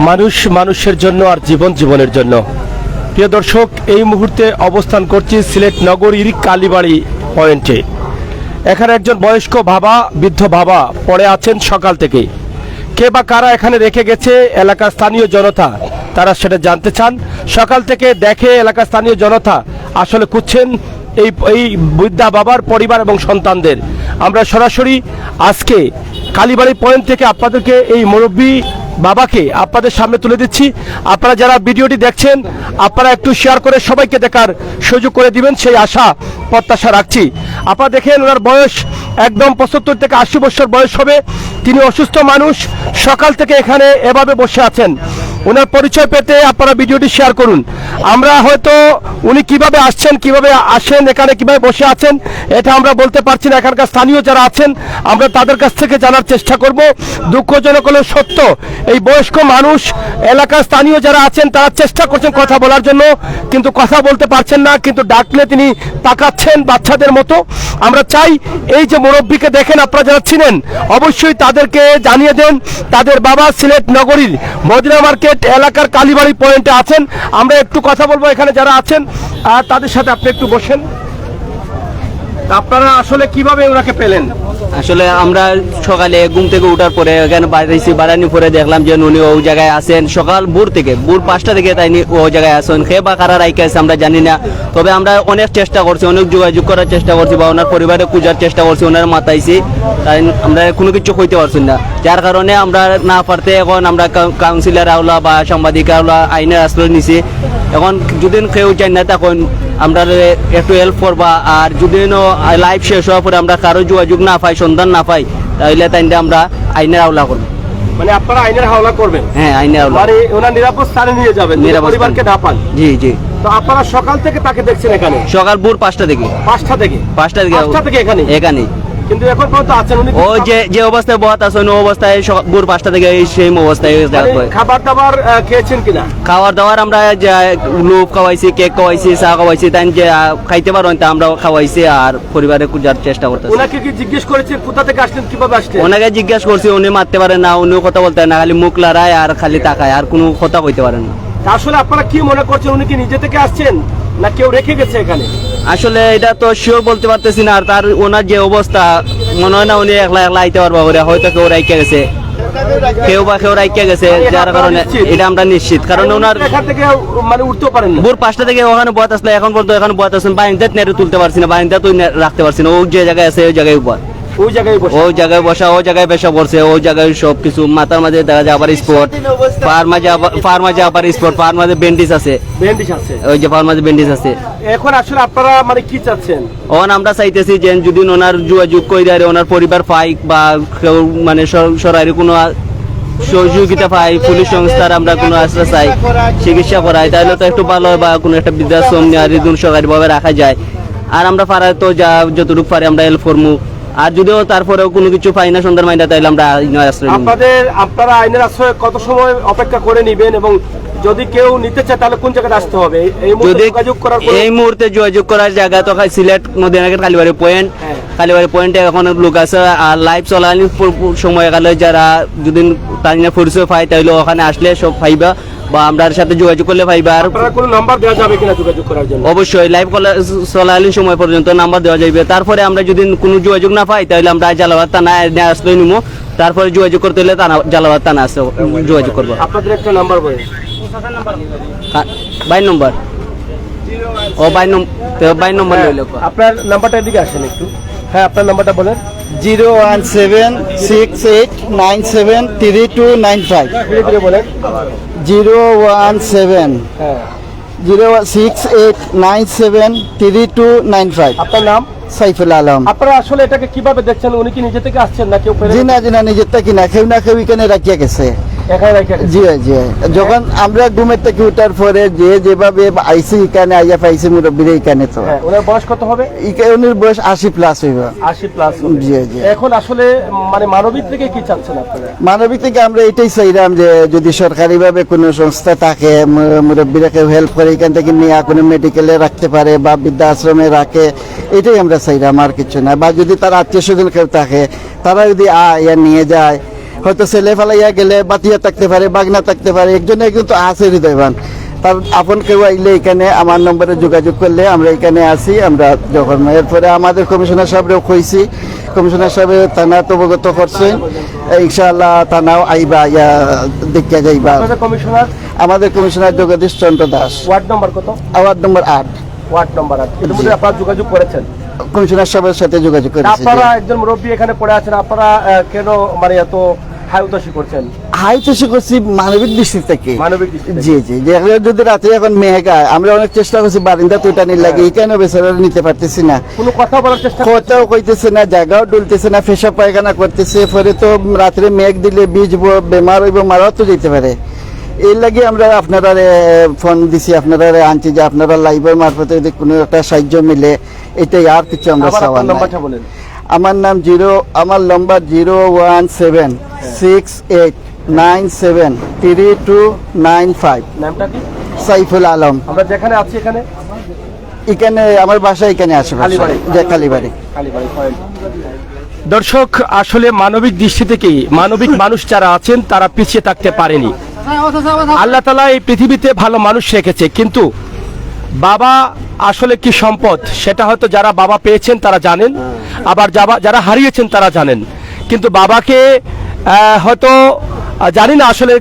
মানুষ মানুষের জন্য আর জীবন জীবনের জন্য। প্রিয় দর্শক, এই মুহূর্তে অবস্থান করছি সিলেট নগরীর কালীবাড়ি পয়েন্টে। এখানে একজন বয়স্ক বাবা, বৃদ্ধ বাবা পড়ে আছেন সকাল থেকে। কে বা কারা এখানে রেখে গেছে এলাকার স্থানীয় জনতা, তারা সেটা জানতে চান। সকাল থেকে দেখে এলাকার স্থানীয় জনতা আসলে খুঁজছেন এই বৃদ্ধা বাবার পরিবার এবং সন্তানদের। আমরা সরাসরি আজকে কালীবাড়ি পয়েন্ট থেকে আপনাদেরকে এই মুরব্বী বাবাকে আপনাদের সামনে তুলে দিচ্ছি। আপনারা যারা ভিডিওটি দেখছেন, আপনারা একটু শেয়ার করে সবাইকে দেখার সুযোগ করে দিবেন, সেই আশা প্রত্যাশা রাখছি। আপনারা দেখেন ওনার বয়স একদম 75 থেকে 80 বছর বয়স হবে। তিনি অসুস্থ মানুষ, সকাল থেকে এখানে এভাবে বসে আছেন। ওনার পরিচয় পেতে আপনারা ভিডিওটি শেয়ার করুন। আমরা হয়তো উনি কিভাবে আসছেন, কিভাবে আসেন, এখানে কিভাবে বসে আছেন, এটা আমরা বলতে পারছি না। এখানকার স্থানীয় যারা আছেন আমরা তাদের কাছ থেকে জানার চেষ্টা করব। দুঃখজনক হলেও সত্য, এই বয়স্ক মানুষ এলাকার স্থানীয় যারা আছেন তারা চেষ্টা করছেন কথা বলার জন্য, কিন্তু কথা বলতে পারছেন না। কিন্তু ডাকলে তিনি তাকাচ্ছেন বাচ্চাদের মতো। আমরা চাই এই যে মুরব্বীকে দেখেন, আপনারা যারা চিনেন অবশ্যই তাদেরকে জানিয়ে দেন। তাদের বাবা সিলেট নগরীর মদিনা মার্কেট এলাকার কালীবাড়ি পয়েন্টে আছেন। আমরা একটু কথা বলবো এখানে যারা আছেন আর তাদের সাথে। আপনি একটু বসেন। আপনারা আসলে কিভাবে ওনাকে পেলেন? আসলে আমরা সকালে ঘুম থেকে উঠার পরে এখানে বাড়ানি পরে দেখলাম যে উনি ওই জায়গায় আছেন। সকাল ভোর 5টা থেকে তাই ওই জায়গায় আসেন। খেয়ে বা কারা রাইকে আছে আমরা জানি না। তবে আমরা অনেক চেষ্টা করছি, অনেক যোগাযোগ করার চেষ্টা করছি বা ওনার পরিবারে খোঁজার চেষ্টা করছি। ওনার মাথাইছি, তাই আমরা কোনো কিছু হইতে পারছি না। যার কারণে আমরা না পারতে এখন আমরা কাউন্সিলর আওলা বা সাংবাদিক আওলা আইনের আশ্রয় নিছি। এখন যদি কেউ চাই না তখন আমরা একটু হেল্প করবা। আর যদি লাইভ শেষ হওয়ার পরে আমরা কারো যোগাযোগ না পাই, সন্ধান না পাই, তাহলে তাই আমরা আইনের আওলা করবো। মানে আপনারা আইনের হাওলা করবেন? হ্যাঁ, আইনের আওলা। মানে ওনার নিরাপদ স্থানে নিয়ে যাবেন, পরিবারকে না পান? জি জি। তো আপনারা সকাল থেকে তাকে দেখছেন এখানে? সকাল ভোর 5টা থেকে। 5টা থেকে এখানে কিন্তু এখন পর্যন্ত আছেন উনি? ও যে অবস্থায় বহাত আছে ওই অবস্থায় ভোর 5টা থেকে সেই অবস্থায়। খাবার দাবার খেয়েছেন কিনা? খাবার দাবার আমরা লুপ খাওয়াইছি, কেক খাওয়াইছি, চা খাওয়াইছি। তাই যে খাইতে পারেন তা আমরা খাওয়াইছি আর পরিবারে খুঁজার চেষ্টা করতেছি। ওনাকে কি জিজ্ঞেস করেছেন কোথা থেকে আসলেন, কিভাবে আসলেন? ওনাকে জিজ্ঞাসা করছি, উনি মারতে পারেন না, উনিও কথা বলতে না, খালি মুখ লড়ায় আর খালি তাকায়, আর কোনো কথা কইতে পারেন না। আসলে আপনারা কি মনে করছেন, উনি কি নিজে থেকে আসছেন না কেউ রেখে গেছে এখানে? আসলে এটা তো শিওর বলতে পারতেছি না। আর তার ওনার যে অবস্থা, মনে হয় না উনি একলা আইতে পারবো। হয়তো কেউ রাইকে গেছে, কেউ রাইকে গেছে, যার কারণে এটা আমরা নিশ্চিত। কারণ ওনার এখান থেকে মানে উঠতে পারেন না। ভোর 5টা থেকে ওখানে বয়াত আসলে এখন পর্যন্ত এখানে বয়াত আছেন। বাহিনীতে নেড়ে তুলতে পারছি না, বাহিনীতে তুই রাখতে পারছি না। ও যে জায়গায় আছে ওই জায়গায় বসা, ওই জায়গায় পেশা করছে, ওই জায়গায় সব কিছু। মাথার মাঝে দেখা যায় আবার স্পট, পার মাঝে আবার স্পট, পার মাঝে ব্যান্ডেজ আছে, ওই যে পার মাঝে ব্যান্ডেজ আছে। এখন আসলে আপনারা মানে কি চাচ্ছেন? আমরা চাইতেছি যে যদি ওনার যোগাযোগ করে দেয়, ওনার পরিবার পাই বা কেউ মানে সরকারি কোনো সহযোগিতা পাই, পুলিশ সংস্থার আমরা কোনো আশ্রয় চাই, চিকিৎসা করাই, তাহলে তো একটু ভালো হয়। বা কোনো একটা বৃদ্ধাশ্রম সরকারি ভাবে রাখা যায়। আর আমরা পাড়ায় তো যা যতটুকু পারি আমরা হেল্প করবো। আর যদিও তারপরেও কোনো কিছু পাই না সন্ধ্যার মাইন্ডা, তাইলে আমরা আইনের আশ্রয়। আপনারা আইনের আশ্রয় কত সময় অপেক্ষা করে নিবেন এবং যদি কেউ নিতে চায় তাহলে কোন জায়গায় আসতে হবে? এই মুহূর্তে যোগাযোগ করার জায়গা তো সিলেট মদিনা কালীবাড়ি পয়েন্ট। কালীবাড়ি পয়েন্টে এখন লোক আছে। আর লাইভ চলানি সময় গেলে যারা যদি তার পরিচয় পাই তাহলে ওখানে আসলে সব পাইবা বা আমরা সাথে যোগাযোগ করলে পাইবা। আর কোনো নাম্বার দেওয়া যাবে কিনা যোগাযোগ করার জন্য? অবশ্যই লাইভ চলাকালীন সময় পর্যন্ত নাম্বার দেওয়া যাবে। তারপরে আমরা যদি কোনো যোগাযোগ না পাই তাহলে আমরা জালাবাদ থানা আসলে নিবো। তারপরে যোগাযোগ করতে হলে জালাবাদ থানা আসতে যোগাযোগ করবো। আপনাদের একটা নাম্বার বলেন। 22 নম্বর। ও 22 নম্বর লইল। আপনার নাম্বারটা এদিকে আসেন একটু। হ্যাঁ, আপনার নাম্বারটা বলেন। 01768973295। বলেন। 01768973295। আপনার নাম? সাইফুল আলম। আপনারা আসলে এটাকে কিভাবে দেখছেন? উনি কি নিজে থেকে আসছেন না কেউ? জি না, নিজের থেকে না, কেউ না কেউ এখানে রাখিয়া গেছে। জি জি। যখন আমরা ঘুমের থেকে উঠার পরে যেভাবে আইসি এখানে আইয়া পাইছি মুরব্বীরা এখানে। তো ওনার বয়স কত হবে? উনির বয়স 80+ হইব। 80+। জি জি। এখন আসলে মানে মানবিক থেকে কি চাচ্ছেন আপনারা? মানবিক থেকে আমরা এটাই চাইলাম যে যদি সরকারি ভাবে কোনো সংস্থা থাকে, মুরব্বীরা কেউ হেল্প করে এখান থেকে নিয়ে কোনো মেডিকেলে রাখতে পারে বা বৃদ্ধাশ্রমে রাখে, এটাই আমরা চাইলাম, আর কিছু না। বা যদি তার আত্মীয় স্বজন কেউ থাকে তারা যদি নিয়ে যায় হয়তো ছেলে ফেলাইয়া গেলে বাতিয়া থাকতে পারে, বাগনা থাকতে পারে, একজনে একজন তো আছে হৃদয়বান। তার আপন কেউ আইলে এখানে আমার নম্বরে যোগাযোগ করলে আমরা এখানে আসি। আমরা যখন এরপরে আমাদের কমিশনার সাহেবরেও কইছি, কমিশনার সাহেব থানা তো অবগত করছেন, ইনশাআল্লাহ থানাও আইবা ইয়া দেখা যাইবা। কমিশনার আমাদের commissioner Jagadish Chandra Das, ward number কত? Ward number 8। Ward number 8। এর মধ্যে আপনারা যোগাযোগ করেছেন? কমিশনার সাহেবের সাথে যোগাযোগ করেছি। আপনারা একজন মুরব্বী এখানে পড়ে আছেন, আপনারা কেন মানে এত হাই উতাসি করছেন? হাই চেষ্টা করছি মানবিক দৃষ্টি থেকে। মানবিক দৃষ্টি থেকে? জি জি, যে যদি রাতে এখন মেঘায়, আমরা অনেক চেষ্টা করছি বারিন্দা তুইটানির লাগে, এই কেন বেচারা নিতে পারতেছি না, কোনো কথা বলার চেষ্টা কোথাও কইতেছে না, জায়গাও ডুলতেছে না, পেশাব পায়খানা করতেছে। পরে তো রাত্রে মেঘ দিলে বীজবো, বেমার হইব, মারাও তো যেতে পারে। এই লাগে আমরা আপনারা ফোন দিছি, আপনারা আনছি যে আপনারা লাইভের মারফতে যদি কোনো একটা সাহায্য মিলে, এটাই, আর কিছু আমরা আবার চাওয়া আপনার নাই। নাম্বারটা বলেন। আমার নাম আমার নম্বর 01768973295। নামটা কি? সাইফুল আলম। আমরা যেখানে আছি এখানে এখানে আমার বাসা এখানে আশেপাশে, কালীবাড়ি। যে কালীবাড়ি। কালীবাড়ি পয়েন্ট। দর্শক, আসলে মানবিক দৃষ্টি থেকেই মানবিক মানুষ যারা আছেন তারা পিছিয়ে থাকতে পারেনি। আল্লাহ তাআলা এই পৃথিবীতে ভালো মানুষ রেখেছে, কিন্তু বাবা আসলে কি সম্পদ সেটা হয়তো যারা বাবা পেয়েছেন তারা জানেন, আবার যারা হারিয়েছেন তারা জানেন। কিন্তু বাবাকে হয়তো জানি না আসলে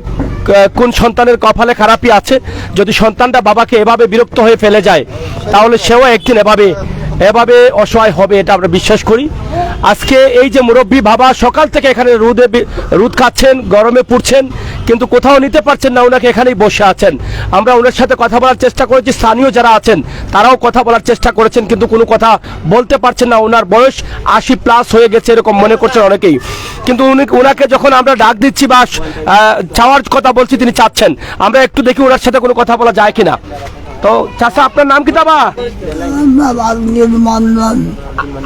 কোন সন্তানের কপালে খারাপই আছে। যদি সন্তানটা বাবাকে এভাবে বিরক্ত হয়ে ফেলে যায়, তাহলে সেও একদিন এভাবে অসহায় হবে, এটা আমরা বিশ্বাস করি। আজকে এই যে মুরব্বী বাবা সকাল থেকে এখানে রোদ খাচ্ছেন, গরমে পুড়ছেন, কিন্তু কোথাও নিতে পারছেন না, ওনাকে এখানেই বসে আছেন। আমরা ওনার সাথে কথা বলার চেষ্টা করেছি, স্থানীয় যারা আছেন তারাও কথা বলার চেষ্টা করেছেন, কিন্তু কোনো কথা বলতে পারছেন না। ওনার বয়স 80+ হয়ে গেছে এরকম মনে করছেন অনেকেই। কিন্তু ওনাকে যখন আমরা ডাক দিচ্ছি বা চাওয়ার কথা বলছি, তিনি চাচ্ছেন। আমরা একটু দেখি ওনার সাথে কোনো কথা বলা যায় কিনা। তো চাচা, আপনার নাম কি? বাবা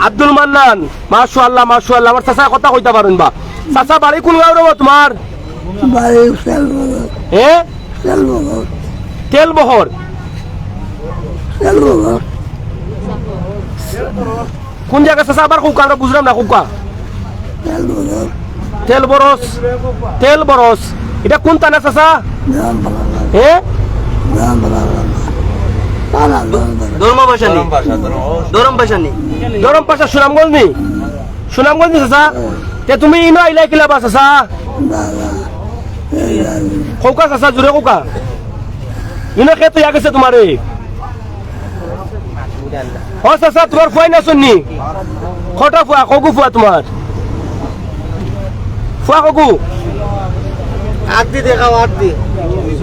আব্দুল মান্নান। মাশাআল্লাহ মাশাআল্লাহ। আমার চাচা কথা কইতে পারেন বা? চাচা বাড়ি কোন গাঁও রে তোমার? তেলবহর। কোন জায়গা চাচা? আবার কুকা, আমরা বুঝলাম না। কুকা তেলবরস। এটা কোন থানা চাচা? ধরমপাশা সুনামগঞ্জ নি? সুনামগঞ্জ নি চাচা? তে তুমি ইনো আইলাই কিলা বা চাচা? কৌকা চাচা, জোরে কৌকা। ইনো কে তো গেছে তোমারে? ও চাচা, তোমার ফুয়াই না শুননি? কটা ফুয়া? কগু ফুয়া তোমার? ফুয়া কগু?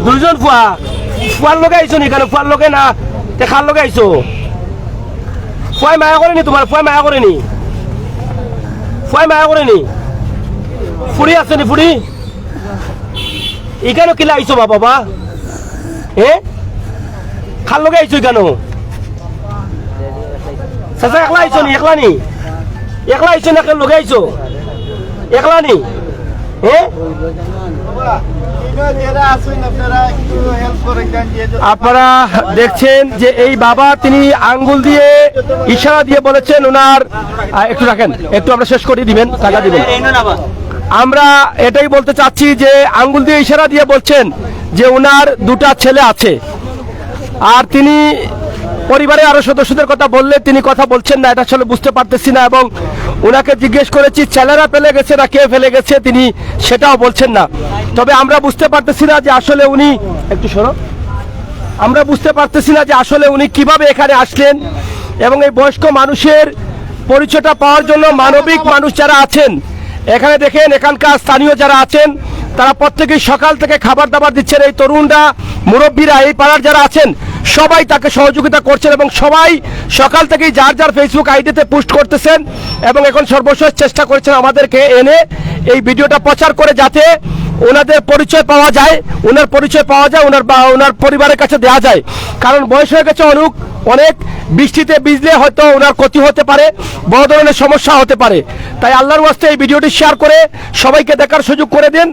দুইজন ফুয়া। ফুয়ার লগে আইছো নি? কেন ফুয়ার লগে না খার লগে আইছো? ফুয়াই মায়া করেনি তোমার? ফুয়াই মায়া করেনি? ফুয়াই মায়া করেনি? ফুড়ি আছে নি? ফুড়ি এখানে কিলা আইছো বাবা? খার লগে আইছো কেন? চাচা একলা আইছো নি? একলা নি? একলা আইছো না কেন লগে আইছো? একলা নি? আপনারা দেখছেন যে এই বাবা, তিনি আঙ্গুল দিয়ে ইশারা দিয়ে বলেছেন ওনার, একটু রাখেন, একটু আমরা শেষ করে দিবেন, টাকা দিবেন। আমরা এটাই বলতে চাচ্ছি যে আঙ্গুল দিয়ে ইশারা দিয়ে বলছেন যে ওনার দুটা ছেলে আছে, আর তিনি পরিবারের আরো সদস্যদের কথা বললে তিনি কথা বলছেন না। এটা আসলে বুঝতে পারতেছি না, এবং ওনাকে জিজ্ঞেস করেছি ছেলেরা ফেলে গেছে না কে ফেলে গেছে, তিনি সেটাও বলছেন না। তবে আমরা বুঝতে পারতেছি না যে আসলে উনি, একটু সরো, আমরা বুঝতে পারতেছি না যে আসলে উনি কিভাবে এখানে আসলেন। এবং এই বয়স্ক মানুষের পরিচয়টা পাওয়ার জন্য মানবিক মানুষ যারা আছেন এখানে দেখেন, এখানকার স্থানীয় যারা আছেন তারা প্রত্যেকেই সকাল থেকে খাবার দাবার দিচ্ছেন। এই তরুণরা, মুরব্বীরা, এই পাড়ার যারা আছেন সবাই তাকে সহযোগিতা করছেন, এবং সবাই সকাল থেকেই যার যার ফেসবুক আইডিতে পোস্ট করতেছেন, এবং এখন সর্বশেষ চেষ্টা করছেন আমাদেরকে এনে এই ভিডিওটা প্রচার করে যাতে ওনাদের পরিচয় পাওয়া যায়, ওনার পরিচয় পাওয়া যায়, ওনার পরিবারের কাছে দেওয়া যায়। কারণ বয়স হয়ে গেছে অনেক, বৃষ্টিতে ভিজলে হয়তো ওনার ক্ষতি হতে পারে, বড় ধরনের সমস্যা হতে পারে। তাই আল্লাহর ওয়াস্তে এই ভিডিওটি শেয়ার করে সবাইকে দেখার সুযোগ করে দেন।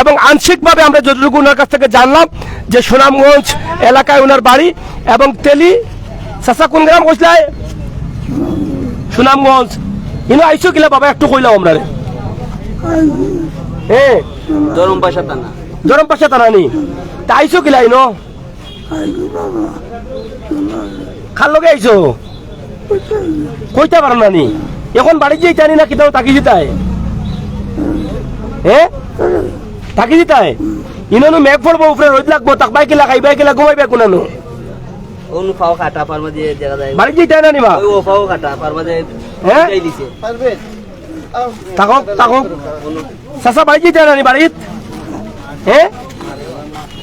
এবং আংশিকভাবে আমরা যতটুকু ওনার কাছ থেকে জানলাম যে সুনামগঞ্জ এলাকায় ওনার বাড়ি, এবং তেলি চাচা কোন গ্রাম কইসলাই? সুনামগঞ্জ। ইনো আইসো কিলা বাবা? একটু কইলাম আমরা হ্যাঁ জরম পাশা টানা জরম পাশা তারানি তা আইসো কি লাইন খাল লগে আইসো কইতে পারো নানি এখন বাড়ি যেই জানি না কিতাও তাকি জিতায় হ্যাঁ তাকি জিতায় ইনানো মেঘ পড়বো উপরে রোদ লাগবো তাক বাইকে ঘুমাইবে কোনানো অনু ফাও কাটা পারমা দিয়ে দেখা যায় বাড়ি যেই নানি মা ওই ও ফাও কাটা পারমা দিয়ে হ্যাঁ যাই দিছে তাকো চাচা বাড়ি যেতে নানি বাড়িত হ্যাঁ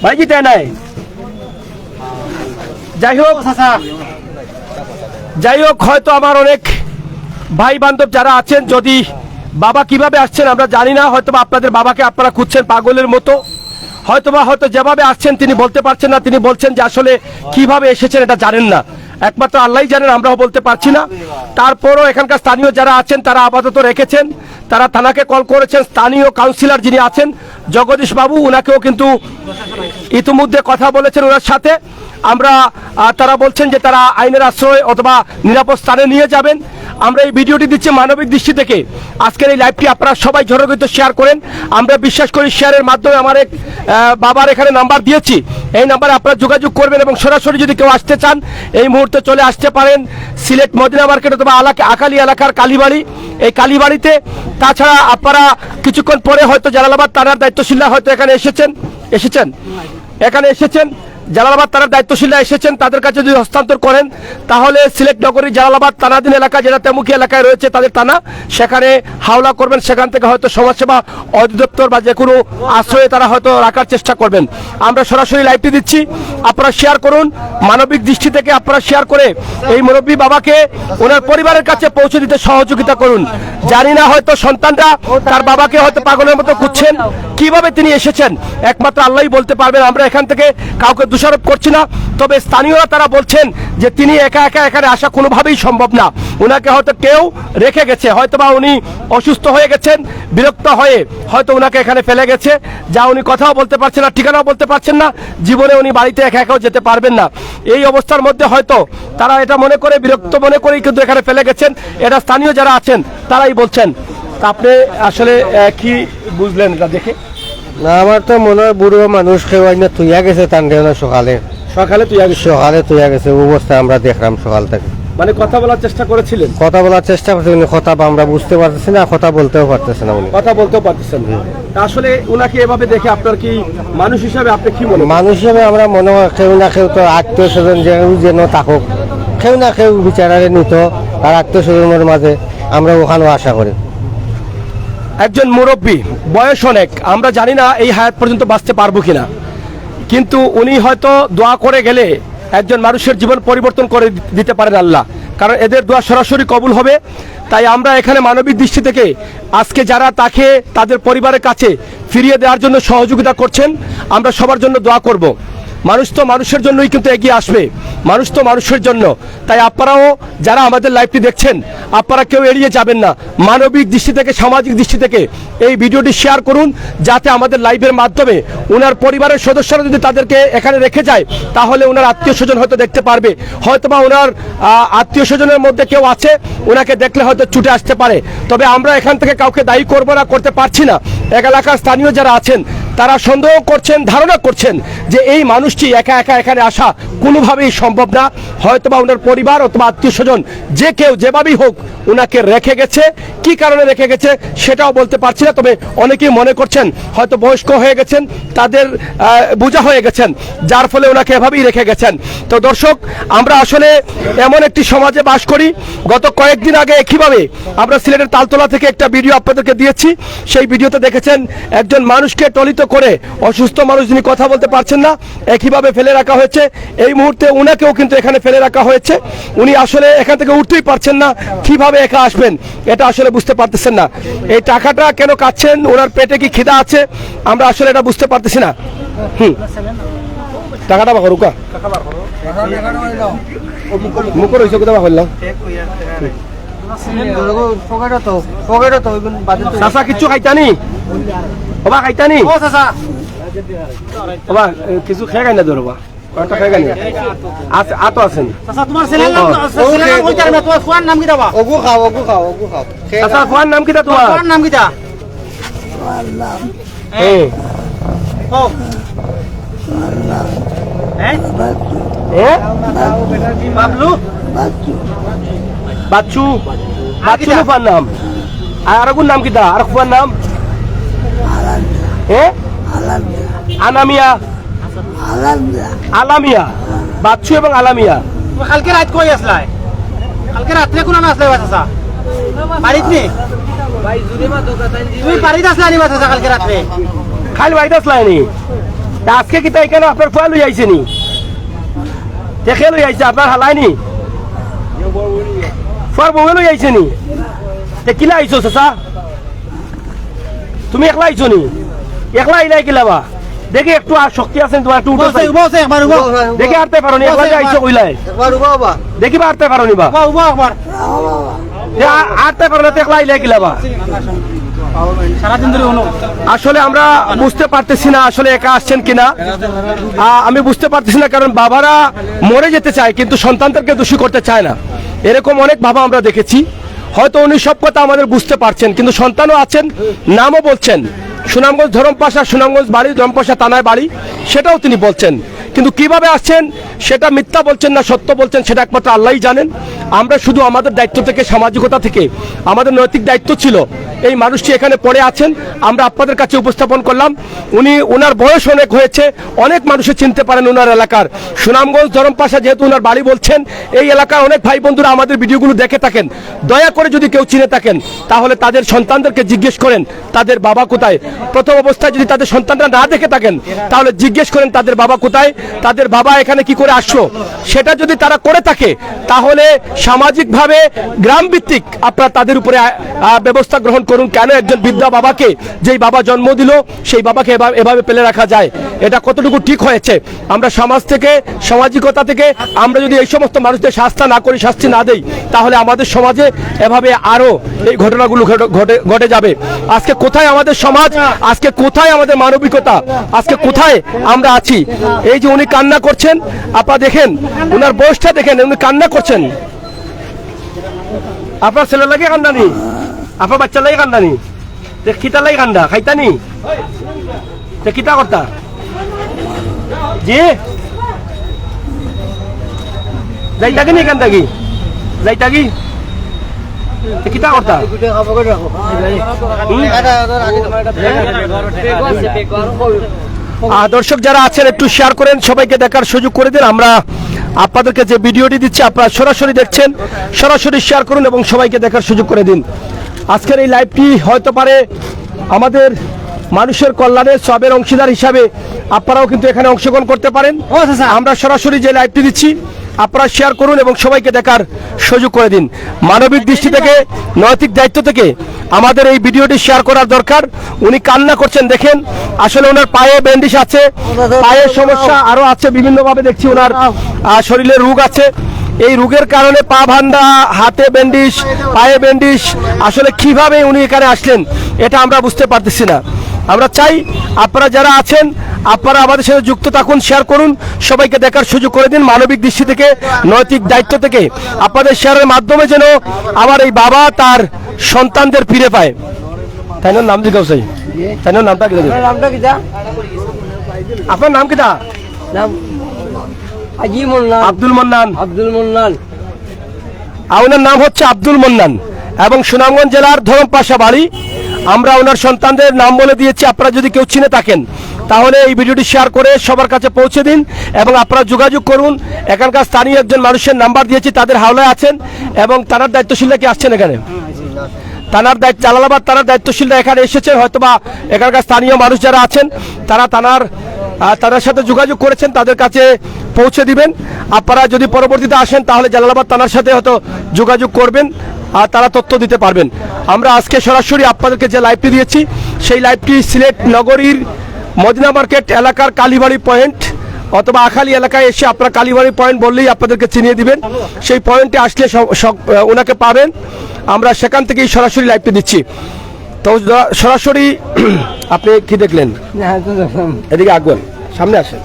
বাড়ি যেতে নাই যাই হোক হয়তো আমার অনেক ভাই বান্ধব যারা আছেন যদি বাবা কিভাবে আসছেন আমরা জানি না, হয়তো আপনাদের বাবাকে আপনারা খুঁজছেন পাগলের মতো, হয়তো যেভাবে আসছেন তিনি বলতে পারছেন না, তিনি বলছেন যে আসলে কিভাবে এসেছেন এটা জানেন না, একমাত্র আল্লাহই জানেন, আমরাও বলতে পারছি না। তারপরও এখানকার স্থানীয় যারা আছেন তারা আপাতত রেখেছেন, তারা থানাকে কল করেছেন, স্থানীয় কাউন্সিলর যিনি আছেন জগদীশ বাবু ওনাকেও কিন্তু ইতিমধ্যে কথা বলেছেন ওনার সাথে। আমরা তারা বলছেন যে তারা আইনের আশ্রয় অথবা নিরাপদ স্থানে নিয়ে যাবেন। আমরা এই ভিডিওটি দিচ্ছি মানবিক দৃষ্টি থেকে। আজকের এই লাইভটি আপনারা সবাই ঝড়গিত শেয়ার করেন, আমরা বিশ্বাস করি শেয়ারের মাধ্যমে আমার এক বাবার এখানে নাম্বার দিয়েছি, এই নাম্বারে আপনারা যোগাযোগ করবেন এবং সরাসরি যদি কেউ আসতে চান এই মুহূর্তে চলে আসতে পারেন সিলেট মদিনা মার্কেট অথবা আকালি এলাকার কালীবাড়ি, এই কালীবাড়িতে। তাছাড়া আপনারা কিছুক্ষণ পরে হয়তো জালালাবাদ থানার দায়িত্বশীলরা হয়তো এখানে এসেছেন জালালাবাদ থানার দায়িত্বশীলরা এসেছেন, তাদের কাছে যদি হস্তান্তর করেন তাহলে সিলেট নগরীর জালালাবাদ থানাধীন এলাকা যেটা তেমুখী এলাকায় রয়েছে তাদের থানা, সেখানে হাওলা করবেন, সেখান থেকে হয়তো সমাজসেবা অধিদপ্তর বা যে কোনো আশ্রয়ে তারা হয়তো রাখার চেষ্টা করবেন। আমরা সরাসরি লাইভটি দিচ্ছি, আপনারা শেয়ার করুন, মানবিক দৃষ্টি থেকে আপনারা শেয়ার করে এই মুরব্বী বাবাকে ওনার পরিবারের কাছে পৌঁছে দিতে সহযোগিতা করুন। জানি না হয়তো সন্তানরা তার বাবাকে হয়তো পাগলের মতো খুঁজছেন, কিভাবে তিনি এসেছেন একমাত্র আল্লাহই বলতে পারবেন। আমরা এখান থেকে কাউকে দোষারোপ করছি না, তবে স্থানীয়রা তারা বলছেন যে তিনি একা এখানে আসা কোনোভাবেই সম্ভব না, ওনাকে হয়তো কেউ রেখে গেছে, হয়তোবা উনি অসুস্থ হয়ে গেছেন, বিরক্ত হয়ে হয়তো ওনাকে এখানে ফেলে গেছে, যা উনি কথাও বলতে পারছেন না, ঠিকানাও বলতে পারছেন না, জীবনে উনি বাড়িতে একাও যেতে পারবেন না। এই অবস্থার মধ্যে হয়তো তারা এটা মনে করে, বিরক্ত মনে করেই কিন্তু এখানে ফেলে গেছেন, এটা স্থানীয় যারা আছেন তারাই বলছেন। তা আপনি আসলে কি বুঝলেন এটা দেখে? না, আমার তো মনে হয় বুড়ো মানুষ কেউ আইনা তুইয়া গেছে তান সকালে তুইয়া গেছে অবস্থা আমরা দেখলাম সকাল থেকে। মানে কথা বলার চেষ্টা করেছিলেন? কথা বলার চেষ্টা করছি, উনি কথা আমরা বুঝতে পারতেছি না, কথা বলতেও পারতেছে না, উনি কথা বলতেও পারতেছেন। আসলে উনাকে এভাবে দেখে আপনার কি মানুষ হিসাবে আপনি কি মনে? মানুষ হিসাবে আমরা মনে হয় কেউ না কেউ তো আত্মীয় স্বজন যেন থাকুক, কেউ না কেউ বিচারারে নিত আর আত্মীয় স্বজনের মাঝে আমরা ওখানেও আশা করি। একজন মুরব্বী, বয়স অনেক, আমরা জানি না এই হায়াত পর্যন্ত বাঁচতে পারবো কিনা, কিন্তু উনি হয়তো দোয়া করে গেলে একজন মানুষের জীবন পরিবর্তন করে দিতে পারেন আল্লাহ, কারণ এদের দোয়া সরাসরি কবুল হবে। তাই আমরা এখানে মানবিক দৃষ্টি থেকে আজকে যারা তাকে তাদের পরিবারের কাছে ফিরিয়ে দেওয়ার জন্য সহযোগিতা করছেন, আমরা সবার জন্য দোয়া করব। মানুষ তো মানুষের জন্যই কিন্তু এগিয়ে আসবে, মানুষ তো মানুষের জন্য। তাই আপনারাও যারা আমাদের লাইভটি দেখছেন আপনারা কেউ এড়িয়ে যাবেন না, মানবিক দৃষ্টি থেকে সামাজিক দৃষ্টি থেকে এই ভিডিওটি শেয়ার করুন, যাতে আমাদের লাইভের মাধ্যমে ওনার পরিবারের সদস্যরা যদি তাদেরকে এখানে রেখে যায় তাহলে ওনার আত্মীয় স্বজন হয়তো দেখতে পারবে, হয়তোবা ওনার আত্মীয় স্বজনের মধ্যে কেউ আছে, ওনাকে দেখলে হয়তো ছুটে আসতে পারে। তবে আমরা এখান থেকে কাউকে দায়ী করবো না, করতে পারছি না। এক এলাকার স্থানীয় যারা আছেন তারা সন্দেহ করছেন, ধারণা করছেন যে এই মানুষটি একা এখানে আসা কোনোভাবেই সম্ভব না, হয়তোবা ওনার পরিবার অথবা আত্মীয় স্বজন যে কেউ যেভাবেই হোক ওনাকে রেখে গেছে, কি কারণে রেখে গেছে সেটাও বলতে পারছি না। তবে অনেকেই মনে করছেন হয়তো বয়স্ক হয়ে গেছেন, তাদের বোঝা হয়ে গেছেন, যার ফলে ওনাকে এভাবেই রেখে গেছেন। তো দর্শক, আমরা আসলে এমন একটি সমাজে বাস করি, গত কয়েকদিন আগে একইভাবে আমরা সিলেটের তালতলা থেকে একটা ভিডিও আপনাদেরকে দিয়েছি, সেই ভিডিওতে দেখেছেন একজন মানুষকে টলিত করে, অসুস্থ মানুষ যিনি কথা বলতে পারছেন না, একইভাবে ফেলে রাখা হয়েছে। এই মুহূর্তে উনাকেও কিন্তু এখানে ফেলে রাখা হয়েছে, উনি আসলে এখান থেকে উঠতেই পারছেন না, কিভাবে একা আসবেন এটা আসলে বুঝতে পারতেছেন না। এই টাকাটা কেন কাটছেন, ওনার পেটে কি খিদা আছে আমরা আসলে এটা বুঝতে পারতেছি না। টাকাটা বা করুকা মুখর হয়েছে কোথাও করলাম চাচা কিচ্ছু খাইতানি বাবা, খাইতানি বাবা, কিছু খেয়ে গাই না তোর বাবা, কয়েকটা খেয়ে গাই আছে, আতো আছেন ওগু খাও আচ্ছা, খোয়ার নাম কিটা তোমার? নাম কিটা হ্যাঁ হ্যাঁ বাচ্চু বাচ্চু ফুফার নাম আর কোন নাম কিতা আর ফুফার নাম হ্যাঁ আনামিয়া আলামিয়া বাচ্চু এবং আলামিয়া কালকে রাত কই আসলাই কালকে রাত্রে কোন আসলাই বাচ্চা বাড়িত নি তুমি বাড়িতে আসলাই নি বাচ্চা কালকে রাত্রে খালি বাড়িতে আসলাইনি আজকে কিতা এখানে আপনার ফুয়া লই আইছে নি দেখে লই আইছে আপনার হালাইনি ফুয়ার বউ লই আইছে নি তে কিলা আইছো চাচা তুমি একলা আইছো নি একলা আইলাই কিলাবা দেখি একটু আর শক্তি আছেন তোমার একটু উঠো বসে বসে একবার উঠো দেখি আরতে পারো নি একলা যে আইছো কইলাই একবার উঠো বাবা দেখি বা আরতে পারো নি বা উঠো একবার আরতে পারো না তো একলা আইলাই কিলাবা সারাদিন ধরে উনো আসলে আমরা বুঝতে পারতেছি না আসলে একা আসছেন কিনা আমি বুঝতে পারতেছি না কারণ বাবারা মরে যেতে চায় কিন্তু সন্তানদেরকে দোষী করতে চায় না এরকম অনেক বাবা আমরা দেখেছি হয়তো উনি সব কথা আমাদের বুঝতে পারছেন কিন্তু সন্তানও আছেন নামও বলছেন সুনামগঞ্জ ধরমপাশা সুনামগঞ্জ বাড়ি ধরমপাশা থানায় বাড়ি সেটাও তিনি বলছেন কিন্তু কিভাবে আসছেন সেটা মিথ্যা বলছেন না সত্য বলছেন সেটা একমাত্র আল্লাহই জানেন আমরা শুধু আমাদের দায়িত্ব থেকে সামাজিকতা থেকে আমাদের নৈতিক দায়িত্ব ছিল এই মানুষটি এখানে পড়ে আছেন আমরা আপনাদের কাছে উপস্থাপন করলাম ওনার বয়স অনেক হয়েছে অনেক মানুষে চিনতে পারেন ওনার এলাকার সুনামগঞ্জ ধরমপাশা যেহেতু ওনার বাড়ি বলছেন এই এলাকার অনেক ভাই বন্ধুরা আমাদের ভিডিওগুলো দেখে থাকেন দয়া করে যদি কেউ চিনে থাকেন তাহলে তাদের সন্তানদেরকে জিজ্ঞেস করেন তাদের বাবা কোথায় প্রথম অবস্থায় যদি তাদের সন্তানরা না দেখে থাকেন তাহলে জিজ্ঞেস করেন তাদের বাবা কোথায় তাদের বাবা এখানে কি করে আসলো সেটা যদি তারা করে থাকে তাহলে সামাজিকভাবে গ্রাম ভিত্তিক আপনারা তাদের উপরে ব্যবস্থা গ্রহণ করুন কেন একজন বৃদ্ধা বাবাকে যেই বাবা জন্ম দিল সেই বাবাকে এভাবে ফেলে রাখা যায় এটা কতটুকু ঠিক হয়েছে আমরা সমাজ থেকে সামাজিকতা থেকে আমরা যদি এই সমস্ত মানুষদের শাস্তি না দেই তাহলে আমাদের সমাজে এভাবে আরো এই ঘটনাগুলো ঘটে যাবে আজকে কোথায় আমাদের সমাজ আজকে কোথায় আমাদের মানবিকতা আজকে কোথায় আমরা আছি এই যে উনি কান্না করছেন আপনারা দেখেন ওনার বয়সটা দেখেন উনি কান্না করছেন আপনার ছেলে লাগে কান্দানি আপনার বাচ্চা লাগে কান্দানি খিতা লাগে কান্দা খাইতানি কিতা করতা জি যাইতাকি নি কান্দাকি যাইতাকি কিতা করতা দর্শক যারা আছেন একটু শেয়ার করেন সবাইকে দেখার সুযোগ করে দিন আমরা আপনাদেরকে যে ভিডিওটি দিচ্ছি আপনারা সরাসরি দেখছেন সরাসরি শেয়ার করুন এবং সবাইকে দেখার সুযোগ করে দিন আজকের এই লাইভটি হয়তো পারে আমাদের মানুষের কল্যাণের সবের অংশীদার হিসাবে আপনারাও কিন্তু এখানে অংশগ্রহণ করতে পারেন আমরা সরাসরি যে লাইভটি দিচ্ছি আপনারা শেয়ার করুন এবং সবাইকে দেখার সুযোগ করে দিন মানবিক দৃষ্টি থেকে নৈতিক দায়িত্ব থেকে আমাদের এই ভিডিওটি শেয়ার করার দরকার উনি কান্না করছেন দেখেন আসলে ওনার পায়ে ব্যান্ডেজ আছে পায়ের সমস্যা আরো আছে বিভিন্নভাবে দেখছি ওনার শরীরে রোগ আছে এই রোগের কারণে পা ভান্ডা হাতে ব্যান্ডেজ পায়ে ব্যান্ডেজ আসলে কিভাবে উনি এখানে আসলেন এটা আমরা বুঝতে পারতেছি না আমরা চাই আপনারা যারা আছেন আপনারা আমাদের সাথে যুক্ত থাকুন শেয়ার করুন সবাইকে দেখার সুযোগ করে দিন মানবিক দৃষ্টি থেকে নৈতিক দায়িত্ব থেকে আপনাদের শেয়ারের মাধ্যমে যেন আমার এই বাবা তার সন্তানদের ফিরে পায় তাই না নাম জিজ্ঞাসা চাই তাই না নামটা কি নামটা কি দা আপনার নাম কিটা নাম আজি মোল্লান আব্দুল মান্নান ওনার নাম হচ্ছে আব্দুল মান্নান এবং সুনামগঞ্জ জেলার ধরমপাশা বাড়ি আমরা ওনার সন্তানদের নাম বলে দিয়েছি আপনারা যদি কেউ চিনে থাকেন তাহলে এই ভিডিওটি শেয়ার করে সবার কাছে পৌঁছে দিন এবং আপনারা যোগাযোগ করুন এখানকার স্থানীয় একজন মানুষের নাম্বার দিয়েছি তাদের হাওলায় আছেন এবং থানার দায়িত্বশীলরা কি আসছেন এখানে থানার জালালাবাদ থানার দায়িত্বশীলরা এখানে এসেছেন হয়তোবা এখানকার স্থানীয় মানুষ যারা আছেন তারা তাদের সাথে যোগাযোগ করেছেন তাদের কাছে পৌঁছে দিবেন আপনারা যদি পরবর্তীতে আসেন তাহলে জালালাবাদ থানার সাথে হয়তো যোগাযোগ করবেন আর তারা তথ্য দিতে পারবেন আমরা আজকে সরাসরি আপনাদেরকে যে লাইভটি দিয়েছি সেই লাইভটি সিলেট নগরীর মদিনা মার্কেট এলাকার কালীবাড়ি পয়েন্ট অথবা আখালী এলাকায় এসে আপনারা কালীবাড়ি পয়েন্ট বললেই আপনাদেরকে চিনিয়ে দিবেন সেই পয়েন্টে আসলে ওনাকে পাবেন আমরা সেখান থেকেই সরাসরি লাইভটি দিচ্ছি তো সরাসরি আপনি কি দেখলেন এদিকে আগুন সামনে আসেন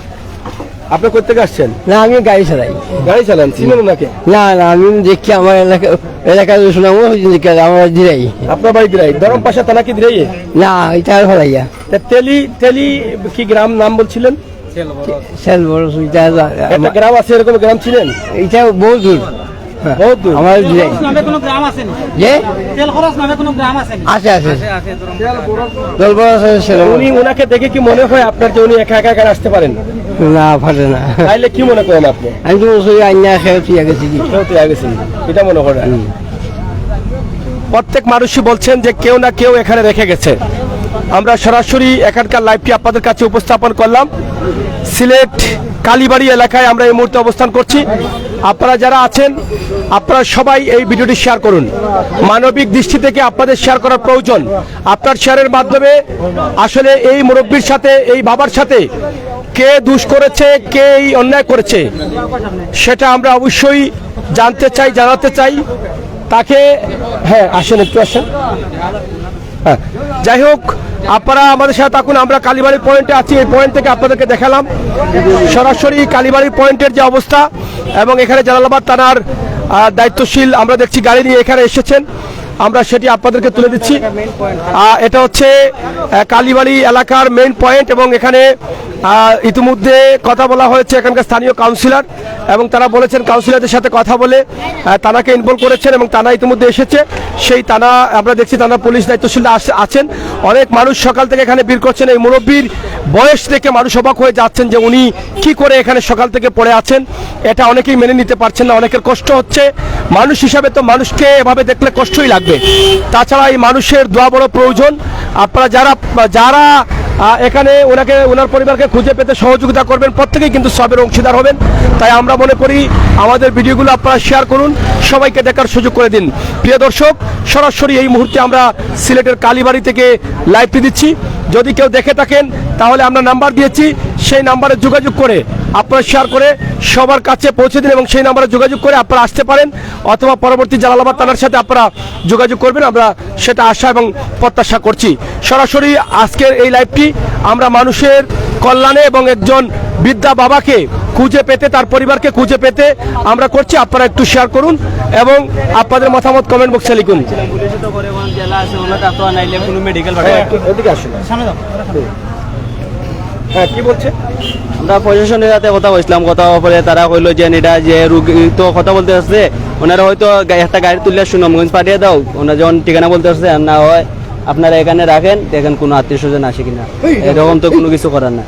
আপনি কোথা থেকে আসছেন না আমি গাড়ি চালাই গাড়ি চালান চিনেন ওনাকে না আমি দেখি আমার এলাকায় এলাকা শুনাম আমার দিলাই আপনার বাড়ি দিরাই দরম পাশা থানা কি দিরাই না এটা ফেলাইয়া তেলি তেলি কি গ্রাম নাম বলছিলেন সেল বড় সুবিধা একটা গ্রাম আছে এরকম গ্রাম ছিলেন এটা বহুত দূর বহুত দূর আমার দিলাই নামে কোনো গ্রাম আছে নি? যে তেল খরচ নামে কোনো গ্রাম আছে নি? আছে আছে আছে দলবল আছে সেল উনি ওনাকে দেখে কি মনে হয় আপনার যে উনি একা একা একা আসতে পারেন না ফাটে না তাইলে কি মনে করেন আপনি আমি তো বলছি আইনা খেয়ে ঠিক আছে কি কেউ তো গেছেন এটা মনে করেন প্রত্যেক মানুষই বলছেন যে কেউ না কেউ এখানে রেখে গেছে আমরা সরাসরি এখানকার লাইভটি আপনাদের কাছে উপস্থাপন করলাম সিলেট কালীবাড়ি এলাকায় আমরা এই মুহূর্তে অবস্থান করছি আপনারা যারা আছেন আপনারা সবাই এই ভিডিওটি শেয়ার করুন মানবিক দৃষ্টি থেকে আপনাদের শেয়ার করার প্রয়োজন আপনার শেয়ারের মাধ্যমে আসলে এই মুরব্বীর সাথে এই বাবার সাথে কে দুষ করেছে কে এই অন্যায় করেছে সেটা আমরা অবশ্যই জানতে চাই জানাতে চাই তাকে হ্যাঁ আসেন একটু আসেন হ্যাঁ যাই হোক আপনারা আমাদের সাথে থাকুন আমরা কালীবাড়ি পয়েন্টে আছি এই পয়েন্ট থেকে আপনাদেরকে দেখালাম সরাসরি কালীবাড়ি পয়েন্টের যে অবস্থা এবং এখানে জালালাবাদ থানার দায়িত্বশীল আমরা দেখছি গাড়ি নিয়ে এখানে এসেছেন আমরা সেটি আপনাদেরকে তুলে দিচ্ছি এটা হচ্ছে কালীবাড়ি এলাকার মেইন পয়েন্ট এবং এখানে ইতিমধ্যে কথা বলা হয়েছে এখানকার স্থানীয় কাউন্সিলর এবং তারা বলেছেন কাউন্সিলরদের সাথে কথা বলে থানাকে ইনভলভ করেছেন এবং থানা ইতিমধ্যে এসেছে সেই থানা আমরা দেখছি থানা পুলিশ দায়িত্বশীল আছেন অনেক মানুষ সকাল থেকে এখানে ভিড় করছেন এই মুরব্বীর বয়স দেখে মানুষ অবাক হয়ে যাচ্ছেন যে উনি কি করে এখানে সকাল থেকে পড়ে আছেন এটা অনেকেই মেনে নিতে পারছেন না অনেকের কষ্ট হচ্ছে মানুষ হিসাবে তো মানুষকে এভাবে দেখলে কষ্টই লাগবে তাছাড়া এই মানুষের দোয়া বড় প্রয়োজন আপনারা যারা এখানে ওনার পরিবারকে খুঁজে পেতে সহযোগিতা করবেন প্রত্যেকেই কিন্তু সবের অংশীদার হবেন তাই আমরা মনে করি আমাদের ভিডিওগুলো আপনারা শেয়ার করুন সবাইকে দেখার সুযোগ করে দিন প্রিয় দর্শক সরাসরি এই মুহূর্তে আমরা সিলেটের কালীবাড়ি থেকে লাইভটি দিচ্ছি যদি কেউ দেখে থাকেন তাহলে আমরা নাম্বার দিয়েছি সেই নাম্বারে যোগাযোগ করে আপনারা শেয়ার করে সবার কাছে পৌঁছে দিন এবং সেই নাম্বারে যোগাযোগ করে আপনারা আসতে পারেন অথবা পরবর্তী জালালাবাদ থানার সাথে আপনারা যোগাযোগ করবেন আমরা সেটা আশা এবং প্রত্যাশা করছি সরাসরি আজকের এই লাইভটি আমরা মানুষের কল্যাণে এবং একজন বৃদ্ধা বাবাকে খুঁজে পেতে তার পরিবারকে খুঁজে পেতে আমরা করছি আপনারা একটু শেয়ার করুন এবং আপনাদের মতামত কমেন্ট বক্সে লিখুন এদিকে আসুন হ্যাঁ কি বলছে আমরা প্রশাসনের সাথে কথা বলছিলাম কথা বলে তারা কইলো যে এটা যে রুগী তো কথা বলতে আসছে ওনারা হয়তো একটা গাড়ি তুললে সুনামগঞ্জ পাঠিয়ে দাও ওনারা যখন ঠিকানা বলতে আসছে না হয় আপনারা এখানে রাখেন দেখেন কোনো আত্মীয় স্বজন আসে কিনা এরকম তো কোনো কিছু করার না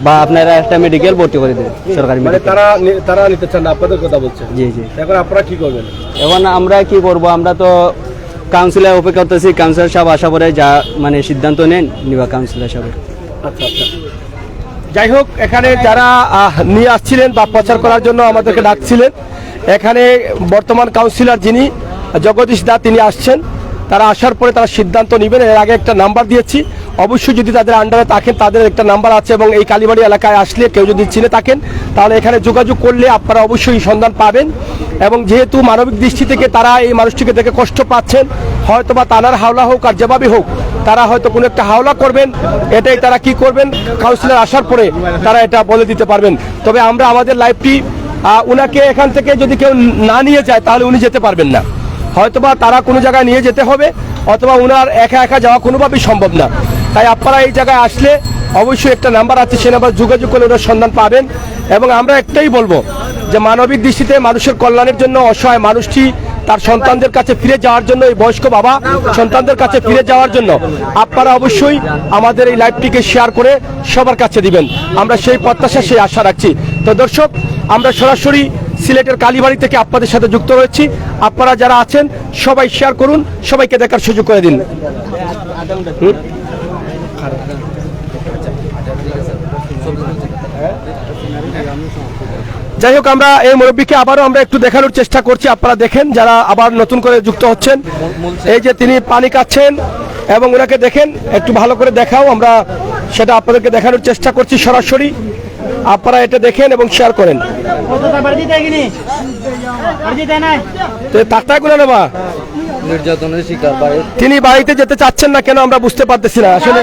বা আপনারা একটা মেডিকেল ভর্তি করে দেবেন সরকারি মানে মেডিকেল তারা নিতে চান না আপনাদের কথা বলছে জি জি এখন আপনারা কি করবেন এখন আমরা কি করব আমরা তো কাউন্সিলর অপেক্ষা করতেছি কাউন্সিলর সাহেব আসা পরে যা মানে সিদ্ধান্ত নেন নিবা কাউন্সিলর সাহেব আচ্ছা আচ্ছা যাই হোক এখানে যারা নিয়ে আসছিলেন বা প্রচার করার জন্য আমাদেরকে ডাকছিলেন এখানে বর্তমান কাউন্সিলর যিনি জগদীশ দা তিনি আসছেন তারা আসার পরে তারা সিদ্ধান্ত নেবেন এর আগে একটা নাম্বার দিয়েছি অবশ্যই যদি তাদের আন্ডারে থাকেন তাদের একটা নাম্বার আছে এবং এই কালীবাড়ি এলাকায় আসলে কেউ যদি চিনে থাকেন তাহলে এখানে যোগাযোগ করলে আপনারা অবশ্যই সন্ধান পাবেন এবং যেহেতু মানবিক দৃষ্টি থেকে তারা এই মানুষটিকে দেখে কষ্ট পাচ্ছেন হয়তো বা তানার হাওলা হোক আর যেভাবে হোক তারা হয়তো কোনো একটা হাওলা করবেন এটাই তারা কি করবেন কাউন্সিলর আসার পরে তারা এটা বলে দিতে পারবেন তবে আমরা আমাদের লাইভটি উনাকে এখান থেকে যদি কেউ না নিয়ে যায় তাহলে উনি যেতে পারবেন না হয়তোবা তারা কোনো জায়গায় নিয়ে যেতে হবে অথবা উনার একা একা যাওয়া কোনোভাবেই সম্ভব না তাই আপনারা এই জায়গায় আসলে অবশ্যই একটা নাম্বার আছে সেই নাম্বার যোগাযোগ করলে ওনার সন্ধান পাবেন এবং আমরা একটাই বলবো যে মানবিক দৃষ্টিতে মানুষের কল্যাণের জন্য অসহায় মানুষটি তার সন্তানদের কাছে ফিরে যাওয়ার জন্য এই বয়স্ক বাবা সন্তানদের কাছে ফিরে যাওয়ার জন্য আপনারা অবশ্যই আমাদের এই লাইভটিকে শেয়ার করে সবার কাছে দিবেন আমরা সেই প্রত্যাশা সেই আশা রাখছি তো দর্শক আমরা সরাসরি সিলেটের কালীবাড়ি থেকে আপনাদের সাথে যুক্ত রয়েছি আপনারা যারা আছেন সবাই শেয়ার করুন সবাইকে দেখার সুযোগ করে দিন যাই হোক আমরা এই মুরব্বীকে আবারও আমরা একটু দেখানোর চেষ্টা করছি আপনারা দেখেন যারা আবার নতুন করে যুক্ত হচ্ছেন এই যে তিনি পানি খাচ্ছেন এবং ওনাকে দেখেন একটু ভালো করে দেখাও আমরা সেটা আপনাদেরকে দেখানোর চেষ্টা করছি সরাসরি আপনারা এটা দেখেন এবং শেয়ার করেন তাক্তাগুলো নেবা নির্যাতনের শিকার তিনি বাড়িতে যেতে চাচ্ছেন না কেন আমরা বুঝতে পারতেছি না আসলে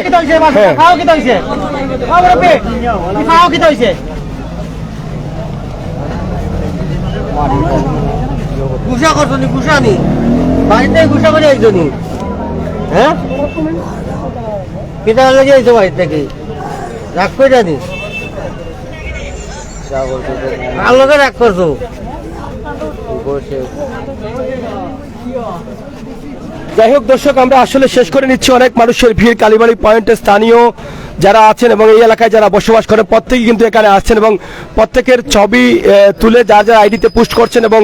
গুসা করছো নি গুসা নি বাড়িতে গুসা করে আইছো নি হ্যাঁ কেটা লাগে আইছো বাড়ি থেকে রাগ করে জানি আলোকে রাগ করছো যাই হোক দর্শক, আমরা আসলে শেষ করে নিচ্ছি। অনেক মানুষের ভিড় কালীবাড়ি পয়েন্টে, স্থানীয় যারা আছেন এবং এই এলাকায় যারা বসবাস করেন প্রত্যেকেই কিন্তু এখানে আসছেন এবং প্রত্যেকের ছবি তুলে যা যা আইডিতে পোস্ট করছেন এবং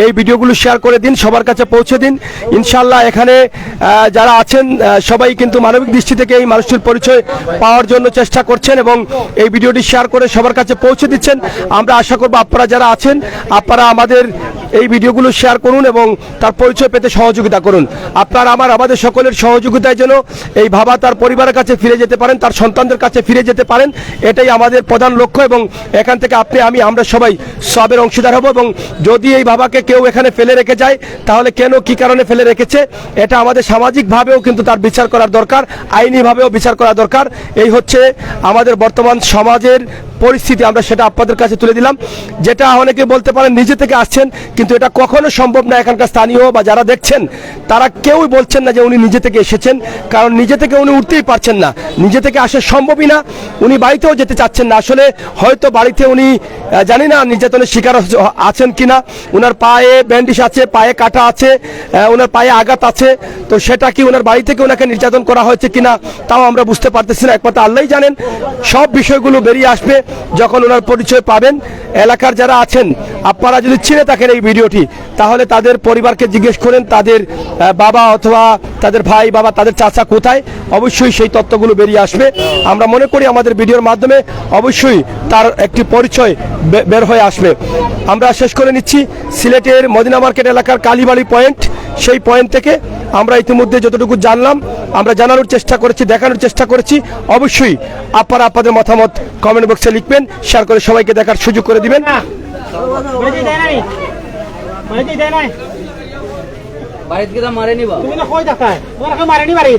এই ভিডিওগুলো শেয়ার করে দিন, সবার কাছে পৌঁছে দিন। ইনশাল্লাহ এখানে যারা আছেন সবাই কিন্তু মানবিক দৃষ্টি থেকে এই মানুষটির পরিচয় পাওয়ার জন্য চেষ্টা করছেন এবং এই ভিডিওটি শেয়ার করে সবার কাছে পৌঁছে দিচ্ছেন। আমরা আশা করব আপনারা যারা আছেন আপনারা আমাদের এই ভিডিওগুলো শেয়ার করুন এবং তার পরিচয় পেতে সহযোগিতা করুন। আপনারা আমাদের সকলের সহযোগিতায় যেন এই বাবা তার পরিবারের কাছে ফিরে যেতে পারেন, তার সন্তানদের কাছে ফিরে যেতে পারেন, এটাই আমাদের প্রধান লক্ষ্য। এবং এখান থেকে আপনি আমরা সবাই সবের অংশীদার হব। এবং যদি এই বাবাকে কেউ এখানে ফেলে রেখে যায় তাহলে কেন কি কারণে ফেলে রেখেছে এটা আমাদের সামাজিকভাবেও কিন্তু তার বিচার করার দরকার, আইনিভাবেও বিচার করা দরকার। এই হচ্ছে আমাদের বর্তমান সমাজের পরিস্থিতি, আমরা সেটা আপনাদের কাছে তুলে দিলাম। যেটা অনেকে বলতে পারেন নিজে থেকে আসছেন, কিন্তু এটা কখনো সম্ভব না। এখানকার স্থানীয় বা যারা দেখছেন তারা কেউই বলছেন না যে উনি নিজে থেকে এসেছেন, কারণ নিজে থেকে উনি উঠতেই পারছেন না, নিজে থেকে আসা সম্ভবই না। উনি বাড়িতেও যেতে চাচ্ছেন না। আসলে হয়তো বাড়িতে উনি জানি না নির্যাতনের শিকার আছেন কিনা, ওনার পায়ে ব্যান্ডিশ আছে, পায়ে কাটা আছে, ওনার পায়ে আঘাত আছে, তো সেটা কি ওনার বাড়ি থেকে ওনাকে নির্যাতন করা হয়েছে কিনা তাও আমরা বুঝতে পারতেছি না। একমাত্র আল্লাহই জানেন। সব বিষয়গুলো বেরিয়ে আসবে যখন ওনার পরিচয় পাবেন। এলাকার যারা আছেন আপনারা যদি চিনে থাকেন এই ভিডিওটি, তাহলে তাদের পরিবারকে জিজ্ঞেস করেন তাদের বাবা অথবা তাদের ভাই বাবা তাদের চাচা কোথায়, অবশ্যই সেই তথ্যগুলো বেরিয়ে আসবে। আমরা মনে করি আমাদের ভিডিওর মাধ্যমে অবশ্যই তার একটি পরিচয় বের হয়ে আসবে। আমরা শেষ করে নিচ্ছি সিলেটের মদিনা মার্কেট এলাকার কালীবাড়ি পয়েন্ট। সেই পয়েন্ট থেকে আমরা ইতিমধ্যে যতটুকু জানলাম আমরা জানানোর চেষ্টা করেছি, দেখানোর চেষ্টা করেছি। অবশ্যই আপনারা আপনাদের মতামত কমেন্ট বক্সে লিখবেন, শেয়ার করে সবাইকে দেখার সুযোগ করে দিবেন। বাড়িতে মারেনি বা তুমি না কই দেখায় তোমার মারেনি বাড়ি